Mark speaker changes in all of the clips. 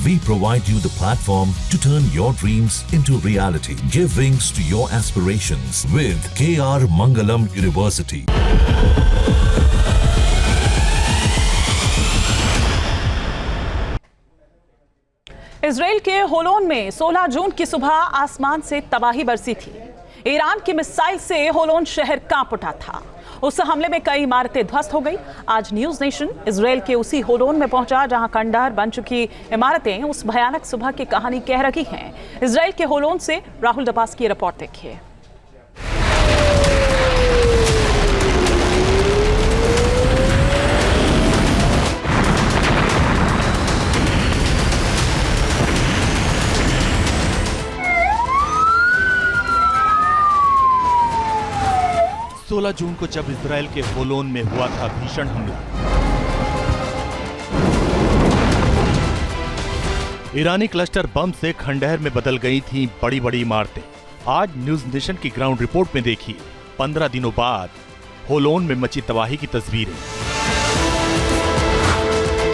Speaker 1: We provide you the platform to turn your dreams into reality. Give wings to your aspirations with KR Mangalam University.
Speaker 2: Israel के होलोन में 16 जून की सुबह आसमान से तबाही बरसी थी। ईरान की मिसाइल से होलोन शहर कांप उठा था। उस हमले में कई इमारतें ध्वस्त हो गई। आज न्यूज नेशन इजराइल के उसी होलोन में पहुंचा जहां खंडहर बन चुकी इमारतें उस भयानक सुबह की कहानी कह रही हैं। इजराइल के होलोन से राहुल दपास की रिपोर्ट देखिए।
Speaker 3: सोलह जून को जब इजराइल के होलोन में हुआ था भीषण हमला, ईरानी क्लस्टर बम से खंडहर में बदल गई थीं बड़ी बड़ी इमारतें। आज न्यूज नेशन की ग्राउंड रिपोर्ट में देखिए 15 दिनों बाद होलोन में मची तबाही की तस्वीरें।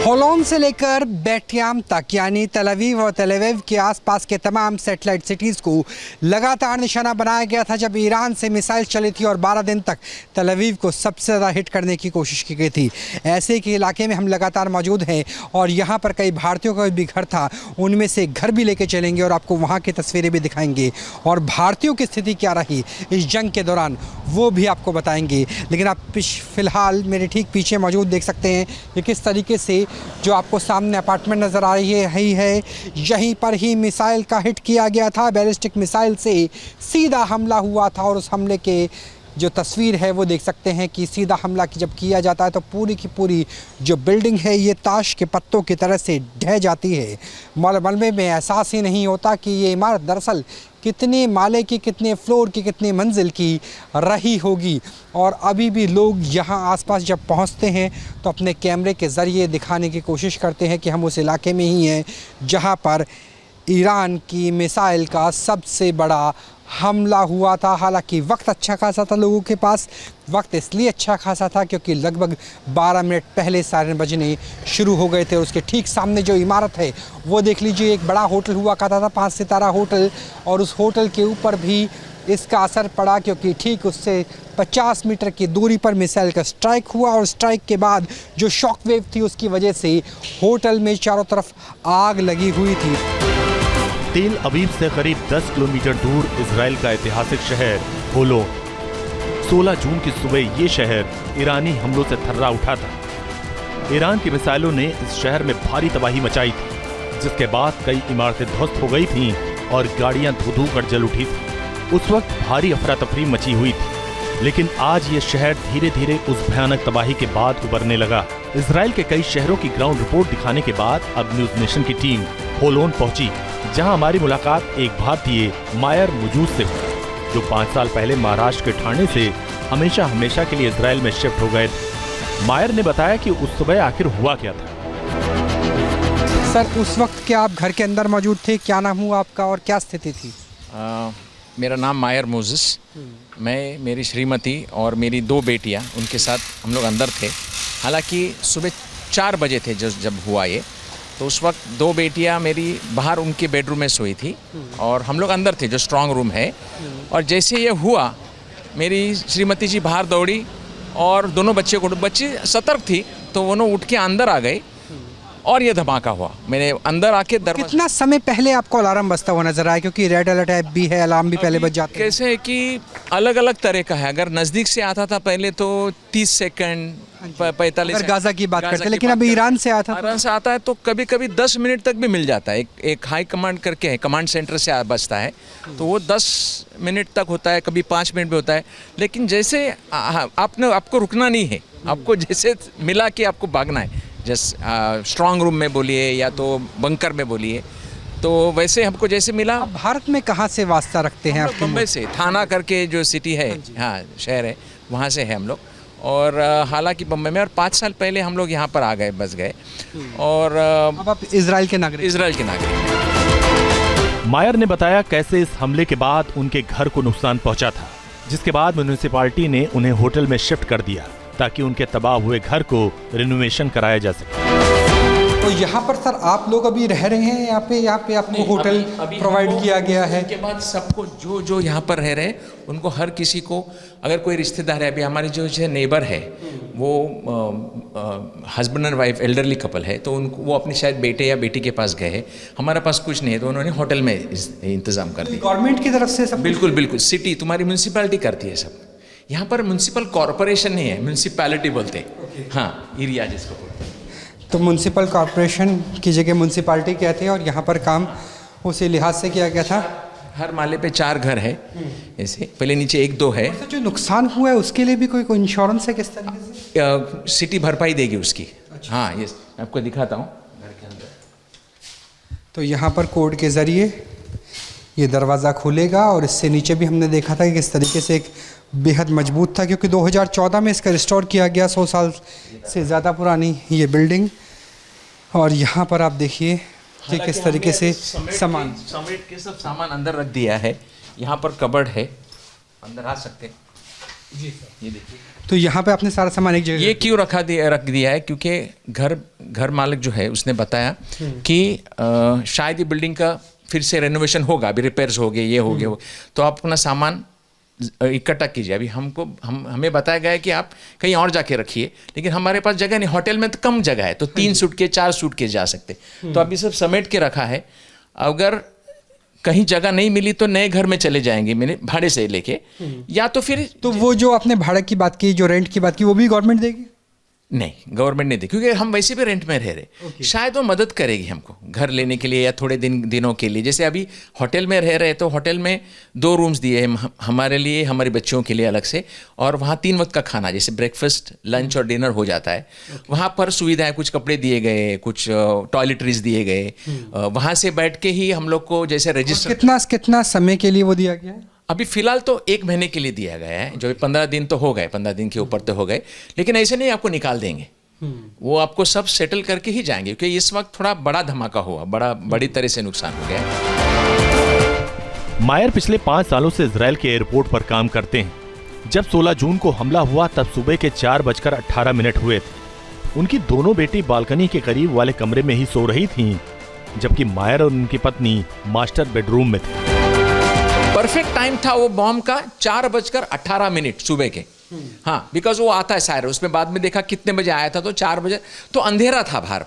Speaker 4: होलोन से लेकर बेटयाम तक यानी तेल अवीव और तेल अवीव के आसपास के तमाम सैटेलाइट सिटीज़ को लगातार निशाना बनाया गया था जब ईरान से मिसाइल चली थी और 12 दिन तक तेल अवीव को सबसे ज़्यादा हिट करने की कोशिश की गई थी। ऐसे के इलाके में हम लगातार मौजूद हैं और यहाँ पर कई भारतीयों का भी घर था। उनमें से घर भी लेके चलेंगे और आपको वहाँ की तस्वीरें भी दिखाएंगे और भारतीयों की स्थिति क्या रही इस जंग के दौरान वो भी आपको बताएंगे। लेकिन आप फिलहाल मेरे ठीक पीछे मौजूद देख सकते हैं कि किस तरीके से जो आपको सामने अपार्टमेंट नज़र आ रही है यहीं पर ही मिसाइल का हिट किया गया था। बैलिस्टिक मिसाइल से सीधा हमला हुआ था और उस हमले के जो तस्वीर है वो देख सकते हैं कि सीधा हमला जब किया जाता है तो पूरी की पूरी जो बिल्डिंग है ये ताश के पत्तों की तरह से ढह जाती है। मलबे में एहसास ही नहीं होता कि ये इमारत दरअसल कितने माले की, कितने फ्लोर की, कितने मंजिल की रही होगी। और अभी भी लोग यहाँ आसपास जब पहुँचते हैं तो अपने कैमरे के ज़रिए दिखाने की कोशिश करते हैं कि हम उस इलाके में ही हैं जहाँ पर ईरान की मिसाइल का सबसे बड़ा हमला हुआ था। हालांकि वक्त अच्छा खासा था लोगों के पास। वक्त इसलिए अच्छा खासा था क्योंकि लगभग 12 मिनट पहले सायरन बजने शुरू हो गए थे। उसके ठीक सामने जो इमारत है वो देख लीजिए, एक बड़ा होटल हुआ करता था 5 सितारा होटल, और उस होटल के ऊपर भी इसका असर पड़ा क्योंकि ठीक उससे 50 मीटर की दूरी पर मिसाइल का स्ट्राइक हुआ और स्ट्राइक के बाद जो शॉक वेव थी उसकी वजह से होटल में चारों तरफ आग लगी हुई थी।
Speaker 3: तेल अवीव से करीब 10 किलोमीटर दूर इजराइल का ऐतिहासिक शहर होलोन। 16 जून की सुबह ये शहर ईरानी हमलों से थर्रा उठा था। ईरान की मिसाइलों ने इस शहर में भारी तबाही मचाई थी, जिसके बाद कई इमारतें ध्वस्त हो गई थीं और गाड़ियां धू-धू कर जल उठी थी। उस वक्त भारी अफरा तफरी मची हुई थी, लेकिन आज ये शहर धीरे धीरे उस भयानक तबाही के बाद उभरने लगा। इजराइल के कई शहरों की ग्राउंड रिपोर्ट दिखाने के बाद अब न्यूज नेशन की टीम होलोन पहुंची, जहां हमारी मुलाकात एक भारतीय मायर मुजूज से हुई जो 5 साल पहले महाराष्ट्र के ठाणे से हमेशा के लिए इजराइल में शिफ्ट हो गए थे। मायर ने बताया कि उस सुबह आखिर हुआ क्या था।
Speaker 4: सर, उस वक्त क्या आप घर के अंदर मौजूद थे? क्या नाम हुआ आपका और क्या स्थिति थी?
Speaker 5: मेरा नाम मायर मोजेस। मैं, मेरी श्रीमती और मेरी 2 बेटियां, उनके साथ हम लोग अंदर थे। हालांकि सुबह 4 बजे थे जब हुआ ये, तो उस वक्त 2 बेटियां मेरी बाहर उनके बेडरूम में सोई थी और हम लोग अंदर थे जो स्ट्रांग रूम है। और जैसे ये हुआ मेरी श्रीमती जी बाहर दौड़ी और दोनों बच्चे सतर्क थी तो वो उठ के अंदर आ गए और ये धमाका हुआ। मैंने अंदर आके दरवाजा। कितना
Speaker 4: समय पहले आपको अलार्म बजता हुआ नजर आया? क्योंकि रेड अलर्ट ऐप भी है, अलार्म भी पहले बज जाते हैं।
Speaker 5: कैसे है कि अलग अलग तरह का है। अगर नज़दीक से आता था पहले तो 30 सेकंड 45
Speaker 4: गाजा की बात करते हैं, लेकिन अभी ईरान से आता
Speaker 5: है तो कभी कभी 10 मिनट तक भी मिल जाता है। एक हाई कमांड करके है, कमांड सेंटर से बजता है तो वो 10 मिनट तक होता है, कभी 5 मिनट भी होता है। लेकिन जैसे आपको रुकना नहीं है, आपको जैसे मिला कि आपको भागना है। जैसे स्ट्रांग रूम में बोलिए या तो बंकर में बोलिए, तो वैसे हमको जैसे मिला।
Speaker 4: भारत में कहाँ से वास्ता रखते हैं आप?
Speaker 5: बम्बई से, थाना करके जो सिटी है, हाँ शहर है, वहाँ से है हम लोग। और हालांकि बम्बई में, और 5 साल पहले हम लोग यहाँ पर आ गए, बस गए। और
Speaker 4: अब आप इजराइल के नागरिक।
Speaker 3: मायर ने बताया कैसे इस हमले के बाद उनके घर को नुकसान पहुंचा था, जिसके बाद म्युनिसिपैलिटी ने उन्हें होटल में शिफ्ट कर दिया ताकि उनके तबाह हुए घर को रिनोवेशन कराया जा सके।
Speaker 4: तो यहाँ पर सर आप लोग अभी रह रहे हैं यहाँ पे आपको होटल प्रोवाइड किया गया है?
Speaker 5: के बाद सबको जो यहाँ पर रह रहे हैं उनको हर किसी को, अगर कोई रिश्तेदार है, अभी हमारे जो नेबर है वो husband and wife elderly couple है, तो उनको वो अपने शायद बेटे या बेटी के पास गए हैं, हमारे पास कुछ नहीं है तो उन्होंने होटल में इंतज़ाम कर दिया।
Speaker 4: गवर्नमेंट की तरफ से सब?
Speaker 5: बिल्कुल बिल्कुल, सिटी तुम्हारी म्यूनसिपैलिटी करती है सब। यहाँ पर म्यूनसिपल कॉरपोरेशन नहीं है, म्यूनसिपैलिटी बोलते हैं। हाँ, एरिया जिसको बोलते हैं।
Speaker 4: तो म्यूनसिपल कॉरपोरेशन की जगह म्यूनसिपैलिटी कहते हैं और यहाँ पर काम उसी लिहाज से किया गया था।
Speaker 5: हर माले पे 4 घर है ऐसे, पहले नीचे 1-2 है।
Speaker 4: जो नुकसान हुआ है उसके लिए भी कोई इंश्योरेंस है किस तरीके से?
Speaker 5: सिटी भरपाई देगी उसकी। अच्छा। हाँ, ये आपको दिखाता हूँ घर के अंदर।
Speaker 4: तो यहाँ पर कोड के ज़रिए ये दरवाज़ा खुलेगा और इससे नीचे भी हमने देखा था कि किस तरीके से एक बेहद मजबूत था, क्योंकि 2014 में इसका रिस्टोर किया गया, 100 साल से ज़्यादा पुरानी ये बिल्डिंग। और यहाँ पर आप देखिए कि किस तरीके से सामान
Speaker 5: समेट के सब सामान अंदर रख दिया है। यहाँ पर कबर्ड है, अंदर आ सकते हैं जी सर। ये देखिए,
Speaker 4: तो यहाँ पे आपने सारा सामान एक जगह
Speaker 5: ये क्यों रख दिया है, क्योंकि घर मालिक जो है उसने बताया कि शायद ये बिल्डिंग का फिर से रेनोवेशन होगा, अभी रिपेयर्स हो गए, ये हो गए, तो आप अपना सामान इकट्ठा कीजिए। अभी हमें बताया गया है कि आप कहीं और जाके रखिए, लेकिन हमारे पास जगह नहीं, होटल में तो कम जगह है, तो 3 सूटकेस 4 सूटकेस जा सकते, तो अभी सब समेट के रखा है। अगर कहीं जगह नहीं मिली तो नए घर में चले जाएंगे, मैंने भाड़े से लेके, या तो फिर
Speaker 4: तो वो जो आपने भाड़े की बात की, जो रेंट की बात की, वो भी गवर्नमेंट देगी?
Speaker 5: नहीं, गवर्नमेंट नहीं दी, क्योंकि हम वैसे भी रेंट में रह रहे। शायद वो मदद करेगी हमको घर लेने के लिए या थोड़े दिनों के लिए। जैसे अभी होटल में रह रहे तो होटल में 2 रूम्स दिए हैं हमारे लिए, हमारे बच्चों के लिए अलग से, और वहाँ 3 वक्त का खाना, जैसे ब्रेकफास्ट, लंच और डिनर हो जाता है। वहाँ पर सुविधाएं, कुछ कपड़े दिए गए, कुछ टॉयलेटरीज दिए गए। वहाँ से बैठ के ही हम लोग को जैसे रजिस्टर।
Speaker 4: कितना समय के लिए वो दिया गया है?
Speaker 5: अभी फिलहाल तो 1 महीने के लिए दिया गया है, जो 15 दिन तो हो गए, 15 दिन के ऊपर तो हो गए, लेकिन ऐसे नहीं आपको निकाल देंगे, वो आपको सब सेटल करके ही जाएंगे, क्योंकि इस वक्त थोड़ा बड़ा धमाका हुआ, बड़ी तरह से नुकसान हो गया है।
Speaker 3: मायर पिछले 5 सालों से इजराइल के एयरपोर्ट पर काम करते हैं। जब 16 जून को हमला हुआ तब सुबह के 4:18 हुए थे। उनकी दोनों बेटी बालकनी के करीब वाले कमरे में ही सो रही थीं, जबकि मायर और उनकी पत्नी मास्टर बेडरूम में थे।
Speaker 5: परफेक्ट टाइम था वो बॉम्ब का, 4:18 सुबह के। हाँ, बिकॉज वो आता है सायर, उसमें बाद में देखा कितने बजे आया था, तो 4 बजे, तो अंधेरा था बाहर,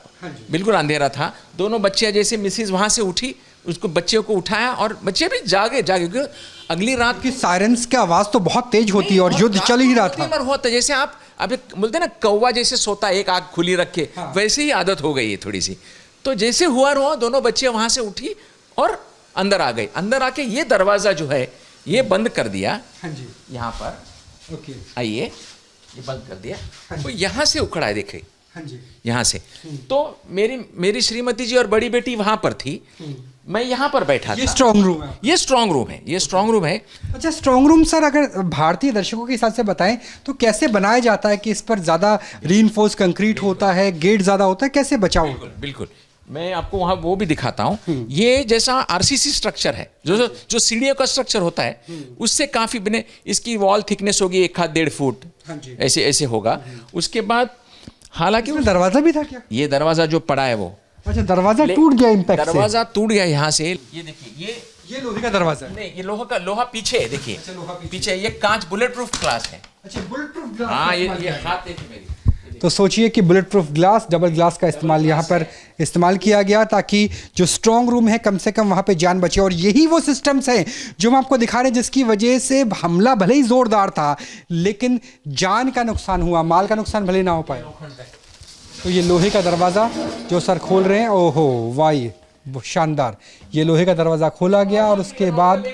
Speaker 5: बिल्कुल अंधेरा था। दोनों बच्चियां, जैसे मिसिज वहां से उठी, उसको बच्चे को उठाया और बच्चे भी जागे क्योंकि अगली रात
Speaker 4: की सायरन्स की आवाज तो बहुत तेज होती है और युद्ध चल ही रहा था।
Speaker 5: होता जैसे आप अभी बोलते ना कौवा जैसे सोता है एक आंख खुली रख के, वैसे ही आदत हो गई है थोड़ी सी। तो जैसे हुआ दोनों बच्चियां वहां से उठी और अंदर आ गई। अंदर आके ये दरवाजा जो है ये बंद कर दिया।
Speaker 4: हाँ जी,
Speaker 5: यहाँ पर आइए, ये बंद कर दिया, तो यहाँ से उखड़ा है, देखिए।
Speaker 4: हाँ जी,
Speaker 5: यहाँ से। तो मेरी श्रीमती जी और बड़ी बेटी वहां पर थी, मैं यहाँ पर बैठा था।
Speaker 4: ये स्ट्रांग रूम है?
Speaker 5: ये स्ट्रांग रूम है, ये स्ट्रांग रूम है।
Speaker 4: अच्छा, स्ट्रांग रूम सर अगर भारतीय दर्शकों के हिसाब से बताएं तो कैसे बनाया जाता है कि इस पर ज्यादा रीइंफोर्स कंक्रीट होता है, गेट ज्यादा होता है, कैसे बचाव?
Speaker 5: बिल्कुल, मैं आपको वहाँ वो भी दिखाता हूँ। ये जैसा आरसीसी स्ट्रक्चर है, जो सीढ़ियों का स्ट्रक्चर होता है, उससे काफी बने। इसकी वॉल थिकनेस होगी 1-1.5 फुट, ऐसे होगा। उसके बाद हालांकि
Speaker 4: दरवाजा भी था क्या? ये
Speaker 5: दरवाजा जो पड़ा है वो,
Speaker 4: अच्छा, दरवाजा टूट गया इम्पैक्ट से?
Speaker 5: दरवाजा टूट गया यहाँ से। ये देखिए,
Speaker 4: ये लोहे का दरवाजा
Speaker 5: नहीं, ये लोहा पीछे है, देखिए। पीछे ये कांच बुलेट प्रूफ ग्लास है।
Speaker 4: अच्छा, बुलेट प्रूफ ग्लास।
Speaker 5: हाँ, ये हाथ देखिए मेरी।
Speaker 4: तो सोचिए कि bullet proof glass, double glass का इस्तेमाल यहाँ पर इस्तेमाल किया गया ताकि जो स्ट्रॉन्ग रूम है कम से कम वहाँ पे जान बचे। और यही वो सिस्टम्स हैं जो हम आपको दिखा रहे हैं जिसकी वजह से हमला भले ही जोरदार था लेकिन जान का नुकसान हुआ, माल का नुकसान भले ना हो पाए। तो ये लोहे का दरवाज़ा जो सर खोल रहे हैं, ओहो वाह, ये शानदार। ये लोहे का दरवाज़ा खोला गया और उसके बाद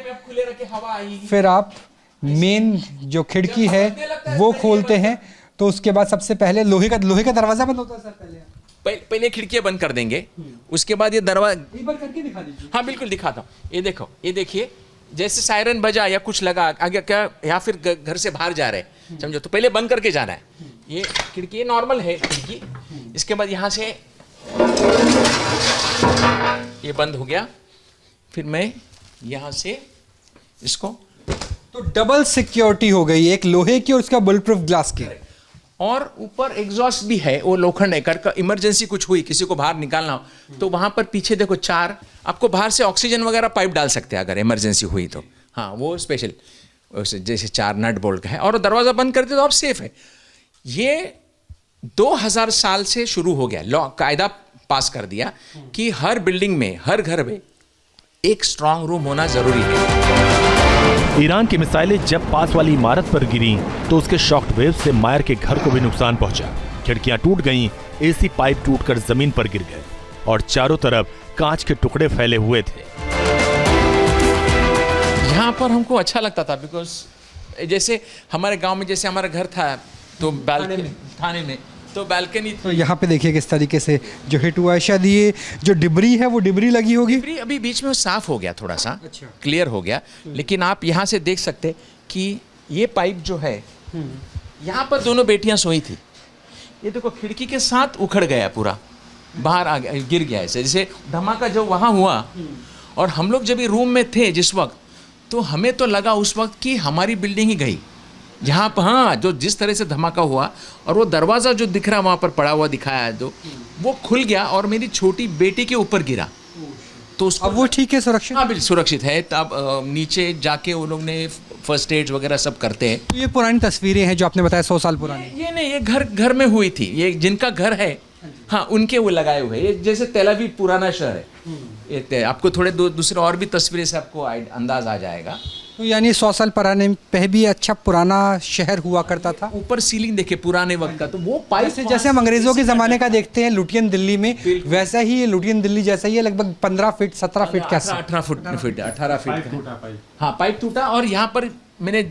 Speaker 4: फिर आप मेन जो खिड़की है वो खोलते हैं। तो उसके बाद सबसे पहले लोहे का दरवाजा बंद होता है सर?
Speaker 5: पहले खिड़कियां बंद कर देंगे, उसके बाद ये दरवाजा
Speaker 4: एक बार करके दिखा दीजिए।
Speaker 5: हाँ बिल्कुल दिखाता हूँ। ये देखो, ये देखिए, जैसे सायरन बजा या कुछ लगा आगे क्या, या फिर घर से बाहर जा रहे हैं, समझो, तो पहले बंद करके जाना है। ये खिड़की, ये नॉर्मल है खिड़की। इसके बाद यहाँ से ये बंद हो गया, फिर मैं यहाँ से इसको,
Speaker 4: तो डबल सिक्योरिटी हो गई, एक लोहे की और उसका बुलेट प्रूफ ग्लास की।
Speaker 5: और ऊपर एग्जॉस्ट भी है, वो लोखंड है, का इमरजेंसी कुछ हुई, किसी को बाहर निकालना हो तो वहाँ पर पीछे देखो 4 आपको बाहर से ऑक्सीजन वगैरह पाइप डाल सकते हैं अगर इमरजेंसी हुई तो। हाँ, वो स्पेशल जैसे 4 नट बोल्ट का है, और दरवाज़ा बंद करते तो आप सेफ है। ये 2000 साल से शुरू हो गया, लॉ कायदा पास कर दिया कि हर बिल्डिंग में, हर घर में एक स्ट्रांग रूम होना जरूरी है।
Speaker 3: ईरान की मिसाइलें जब पास वाली इमारत पर गिरी तो उसके शॉक वेव से मायर के घर को भी नुकसान पहुंचा। खिड़कियां टूट गईं, एसी पाइप टूटकर जमीन पर गिर गए और चारों तरफ कांच के टुकड़े फैले हुए थे।
Speaker 5: यहाँ पर हमको अच्छा लगता था बिकॉज जैसे हमारे गांव में जैसे हमारा घर था तो बालकनी, थाने में तो बालकनी
Speaker 4: तो यहाँ पे देखिए किस तरीके से जो हिट हुआ है, शायद ये जो डिबरी है वो डिबरी लगी होगी।
Speaker 5: डिबरी अभी बीच में वो साफ हो गया, थोड़ा सा
Speaker 4: अच्छा।
Speaker 5: क्लियर हो गया, लेकिन आप यहाँ से देख सकते कि ये पाइप जो है यहाँ पर दोनों बेटियां सोई थी, ये देखो खिड़की के साथ उखड़ गया पूरा, बाहर आ गया, गिर गया ऐसे, जैसे धमाका जो वहाँ हुआ। और हम लोग जब ये रूम में थे जिस वक्त, तो हमें तो लगा उस वक्त कि हमारी बिल्डिंग ही गई जहाँ पर, हाँ, जो जिस तरह से धमाका हुआ और वो दरवाज़ा जो दिख रहा वहाँ पर पड़ा हुआ दिखाया है, जो वो खुल गया और मेरी छोटी बेटी के ऊपर गिरा। तो उसको
Speaker 4: अब वो ठीक है, सुरक्षित?
Speaker 5: हाँ, बिल्कुल सुरक्षित है। तब नीचे जाके वो लोग ने फर्स्ट एड वगैरह सब करते हैं।
Speaker 4: तो ये पुरानी तस्वीरें हैं जो आपने बताया 100 साल पुरानी?
Speaker 5: ये नहीं, ये घर में हुई थी, ये जिनका घर है, हाँ, उनके वो लगाए हुए। ये जैसे तेल अवीव पुराना शहर है, ये आपको थोड़े दूसरे और भी तस्वीरें से आपको अंदाज आ जाएगा।
Speaker 4: तो यानी 100 साल पुराने पे भी अच्छा पुराना शहर हुआ करता था।
Speaker 5: ऊपर सीलिंग देखिए पुराने वक्त का, तो वो पाइप
Speaker 4: जैसे हम अंग्रेजों के ज़माने का देखते हैं लुटियन दिल्ली में, वैसा ही ये लुटियन दिल्ली जैसा ही है, लगभग 15 फीट 17 फीट का,
Speaker 5: 18 फीट का। हाँ, पाइप टूटा। और यहाँ पर मैंने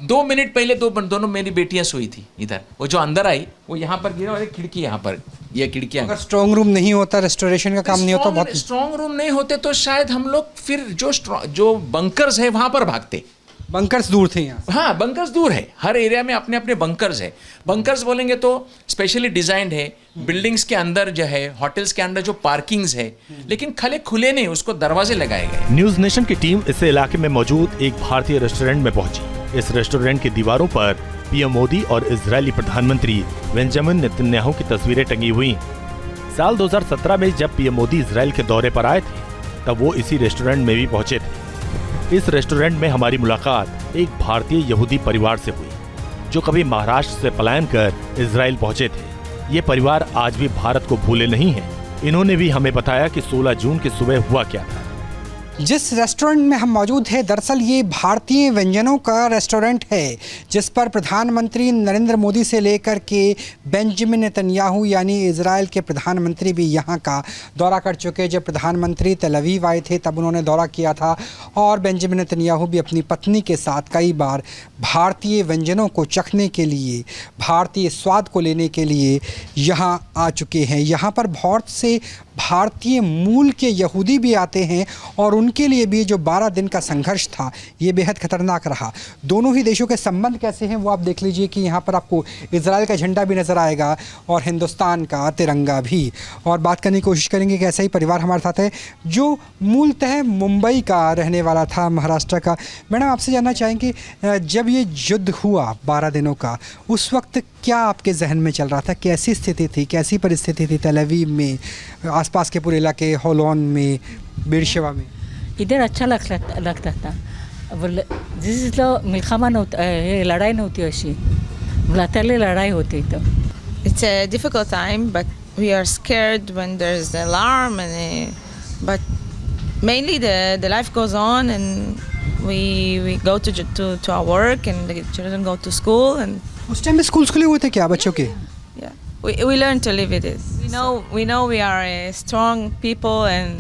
Speaker 5: 2 मिनट पहले दोनों मेरी बेटियां सोई थी इधर, वो जो अंदर आई वो यहाँ पर गिरा, और एक खिड़की यहाँ पर, ये खिड़कियाँ।
Speaker 4: अगर स्ट्रॉन्ग रूम नहीं होता, रेस्टोरेशन का काम नहीं होता, बहुत
Speaker 5: स्ट्रॉन्ग रूम नहीं होते तो शायद हम लोग फिर जो बंकर्स है वहां पर भागते।
Speaker 4: बंकर्स दूर थे यहाँ।
Speaker 5: हाँ, बंकर्स दूर है, हर एरिया में अपने अपने बंकर्स है। बंकर्स बोलेंगे तो स्पेशली डिजाइंड है, बिल्डिंग्स के अंदर जो है, होटल्स के अंदर जो पार्किंग्स है, लेकिन खुले नहीं, उसको दरवाजे लगाए गए।
Speaker 3: न्यूज नेशन की टीम इस इलाके में मौजूद एक भारतीय रेस्टोरेंट में पहुंची। इस रेस्टोरेंट की दीवारों पर पीएम मोदी और इजरायली प्रधानमंत्री बेंजामिन नेतन्याहू की तस्वीरें टंगी हुई। साल 2017 में जब पीएम मोदी इजरायल के दौरे पर आए थे, तब वो इसी रेस्टोरेंट में भी पहुंचे थे। इस रेस्टोरेंट में हमारी मुलाकात एक भारतीय यहूदी परिवार से हुई, जो कभी महाराष्ट्र से पलायन कर इजरायल पहुंचे थे। ये परिवार आज भी भारत को भूले नहीं है। इन्होंने भी हमें बताया कि 16 जून की सुबह हुआ क्या था।
Speaker 4: जिस रेस्टोरेंट में हम मौजूद हैं, दरअसल ये भारतीय व्यंजनों का रेस्टोरेंट है, जिस पर प्रधानमंत्री नरेंद्र मोदी से लेकर के बेंजामिन नेतन्याहू यानी इजराइल के प्रधानमंत्री भी यहाँ का दौरा कर चुके। जब प्रधानमंत्री तेल अवीव आए थे तब उन्होंने दौरा किया था, और बेंजामिन नेतन्याहू भी अपनी पत्नी के साथ कई बार भारतीय व्यंजनों को चखने के लिए, भारतीय स्वाद को लेने के लिए यहाँ आ चुके हैं। यहाँ पर बहुत से भारतीय मूल के यहूदी भी आते हैं, और उनके लिए भी जो 12 दिन का संघर्ष था ये बेहद खतरनाक रहा। दोनों ही देशों के संबंध कैसे हैं वो आप देख लीजिए कि यहाँ पर आपको इजराइल का झंडा भी नज़र आएगा और हिंदुस्तान का तिरंगा भी। और बात करने की कोशिश करेंगे कि ऐसा ही परिवार हमारे साथ है जो मूलतः मुंबई का रहने वाला था, महाराष्ट्र का। मैडम, आपसे जानना चाहेंगे, जब ये युद्ध हुआ 12 दिनों का, उस वक्त क्या आपके जहन में चल रहा था? कैसी स्थिति थी, कैसी परिस्थिति थी तेल अवीव में, आसपास के पूरे इलाके, होलोन में, बेरशेवा में?
Speaker 6: इधर अच्छा लगता था। जिसलो मिल्खमा नव्हती, लढाई नव्हती अशी, लाथारली लढाई होती इथं.
Speaker 7: It's a difficult time, but we are scared when there's the alarm, but mainly the life goes on, and we go to our work, and the children go to school, and
Speaker 4: उस time में school खुले हुए थे क्या बच्चों के?
Speaker 7: yeah, we learn to live with it. We know we are a strong people, and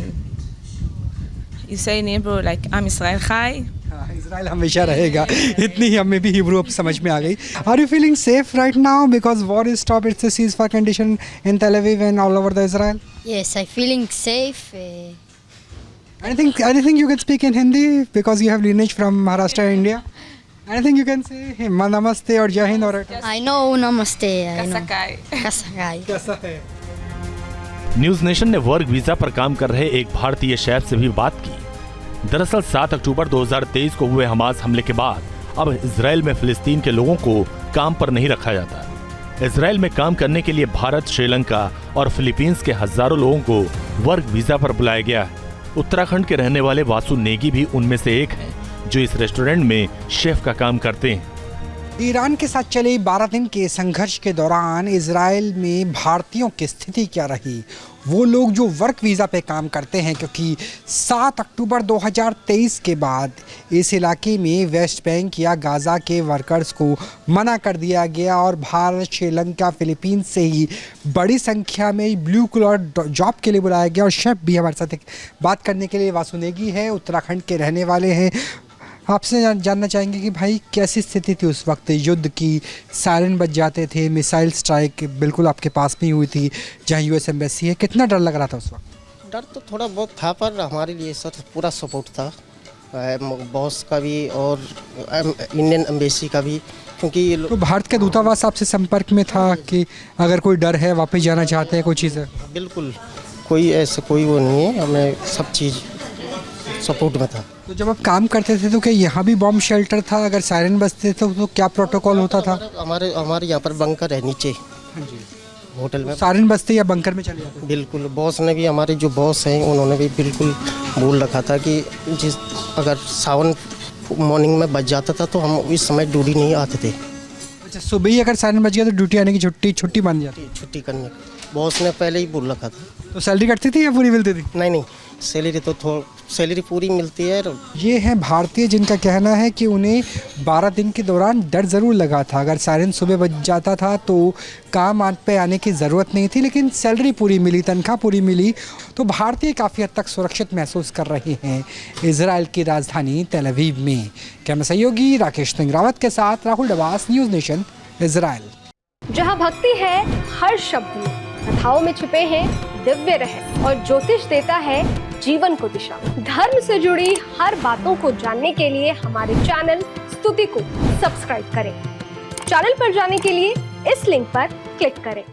Speaker 7: you say in Hebrew like Am Israel Chai.
Speaker 4: Israel हमेशा रहेगा, इतनी ही हमें भी हिब्रू अब समझ में आ गई। Are you feeling safe right now because war is stop, it's a ceasefire condition in Tel Aviv and all over the Israel?
Speaker 8: Yes, I'm feeling safe.
Speaker 4: Anything you can speak in Hindi because you have lineage from Maharashtra, India? Anything you can say? Namaste or Jai Hind or?
Speaker 8: I know Namaste. I know.
Speaker 7: Kasakai.
Speaker 8: Kasakai.
Speaker 4: कैसा है?
Speaker 3: News nation ने work visa पर काम कर रहे एक भारतीय chef से भी बात की। दरअसल 7 अक्टूबर 2023 को हुए हमास हमले के बाद अब इजराइल में फिलिस्तीन के लोगों को काम पर नहीं रखा जाता। इजराइल में काम करने के लिए भारत, श्रीलंका और फिलीपींस के हजारों लोगों को वर्क वीजा पर बुलाया गया है। उत्तराखंड के रहने वाले वासु नेगी भी उनमें से एक हैं, जो इस रेस्टोरेंट में शेफ का काम करते हैं।
Speaker 4: ईरान के साथ चले 12 दिन के संघर्ष के दौरान इजराइल में भारतीयों की स्थिति क्या रही, वो लोग जो वर्क वीज़ा पे काम करते हैं, क्योंकि 7 अक्टूबर 2023 के बाद इस इलाके में वेस्ट बैंक या गाज़ा के वर्कर्स को मना कर दिया गया और भारत, श्रीलंका, फिलीपींस से ही बड़ी संख्या में ब्लू कॉलर जॉब के लिए बुलाया गया। और शेफ भी हमारे साथ बात करने के लिए वासु नेगी है, उत्तराखंड के रहने वाले हैं। आपसे जानना चाहेंगे कि भाई कैसी स्थिति थी उस वक्त, युद्ध की, सायरन बज जाते थे, मिसाइल स्ट्राइक बिल्कुल आपके पास में हुई थी जहां यूएस एम्बेसी है, कितना डर लग रहा था उस वक्त?
Speaker 9: डर तो थोड़ा बहुत था, पर हमारे लिए सर पूरा सपोर्ट था, बॉस का भी और इंडियन एम्बेसी का भी, क्योंकि
Speaker 4: तो भारत के दूतावास आपसे संपर्क में था कि अगर कोई डर है, वापस जाना चाहते हैं, कोई चीज़ है?
Speaker 9: बिल्कुल कोई ऐसा कोई वो नहीं है, हमें सब चीज़ सपोर्ट में था।
Speaker 4: तो जब आप काम करते थे तो क्या यहाँ भी बॉम्ब शेल्टर था? अगर सायरन बजते थे तो क्या प्रोटोकॉल होता था?
Speaker 9: हमारे यहाँ पर बंकर है नीचे होटल में।
Speaker 4: सायरन बजते या बंकर में चले जाते?
Speaker 9: बिल्कुल, बॉस ने भी, हमारे जो बॉस हैं उन्होंने भी बिल्कुल बोल रखा था कि अगर सावन मॉर्निंग में बज जाता था तो हम इस समय ड्यूटी नहीं आते थे।
Speaker 4: अच्छा, सुबह ही अगर सायरन बज गया तो ड्यूटी आने की छुट्टी मान जाती?
Speaker 9: छुट्टी करने बॉस ने पहले ही बोल रखा था।
Speaker 4: तो सैलरी कटती थी या पूरी मिलती थी?
Speaker 9: नहीं, सैलरी पूरी मिलती है।
Speaker 4: ये हैं भारतीय जिनका कहना है कि उन्हें 12 दिन के दौरान डर ज़रूर लगा था। अगर सायरन सुबह बज जाता था तो काम पे आने की ज़रूरत नहीं थी, लेकिन सैलरी पूरी मिली, तनख्वाह पूरी मिली। तो भारतीय काफ़ी हद तक सुरक्षित महसूस कर रहे हैं इजराइल की राजधानी तेल अवीव में। कैमरा सहयोगी राकेश सिंह रावत के साथ Rahul Dabas, news nation, Israel.
Speaker 10: जहाँ भक्ति है हर शब्द में, कथाओं में छुपे हैं दिव्य रहस्य और ज्योतिष देता है जीवन को दिशा। धर्म से जुड़ी हर बातों को जानने के लिए हमारे चैनल स्तुति को सब्सक्राइब करें। चैनल पर जाने के लिए इस लिंक पर क्लिक करें।